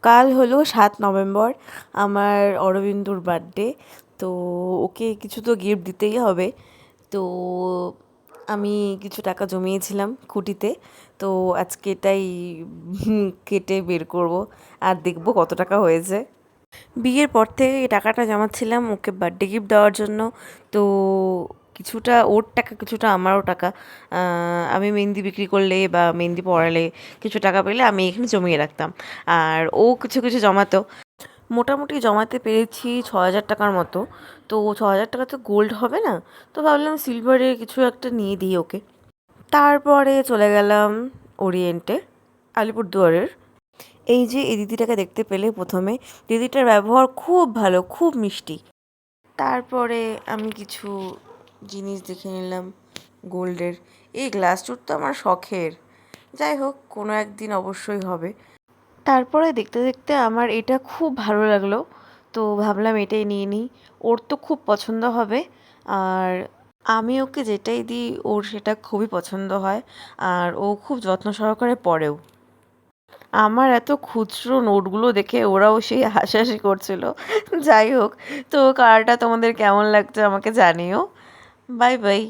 কাল হলো 7 নভেম্বর, আমার অরবিন্দুর বার্থডে। তো ওকে কিছু তো গিফট দিতেই হবে। তো আমি কিছু টাকা জমিয়েছিলাম খুঁটিতে। তো আজকে এটাই কেটে বের করব, আর দেখব কত টাকা হয়েছে। বিয়ের পর থেকে এই টাকাটা জমাচ্ছিলাম ওকে বার্থডে গিফট দেওয়ার জন্য। তো কিছুটা ওর টাকা, কিছুটা আমারও টাকা। আমি মেহেন্দি বিক্রি করলে বা মেহেন্দি পরালে কিছু টাকা পেলে আমি এখানে জমিয়ে রাখতাম, আর ও কিছু কিছু জমাতো। মোটামুটি জমাতে পেরেছি 6,000 টাকার মতো। তো 6,000 টাকা তো গোল্ড হবে না, তো ভাবলাম সিলভারের কিছু একটা নিয়ে দিই ওকে। তারপরে চলে গেলাম ওরিয়েন্টে, আলিপুরদুয়ারের। এই যে এই দিদিটাকে দেখতে পেলে প্রথমে, দিদিটার ব্যবহার খুব ভালো, খুব মিষ্টি। তারপরে আমি কিছু জিনিস দেখে নিলাম গোল্ডের। এই গ্লাস চুট তো আমার শখের, যাই হোক কোনো একদিন অবশ্যই হবে। তারপরে দেখতে দেখতে আমার এটা খুব ভালো লাগলো, তো ভাবলাম এটাই নিয়ে নিই। ওর তো খুব পছন্দ হবে, আর আমি ওকে যেটাই দিই ওর সেটা খুবই পছন্দ হয়, আর ও খুব যত্ন সহকারে পড়েও। আমার এত খুচরো নোটগুলো দেখে ওরাও সেই হাসাহাসি করছিল। যাই হোক, তো কার্ডটা তোমাদের কেমন লাগছে আমাকে জানিও। Bye bye.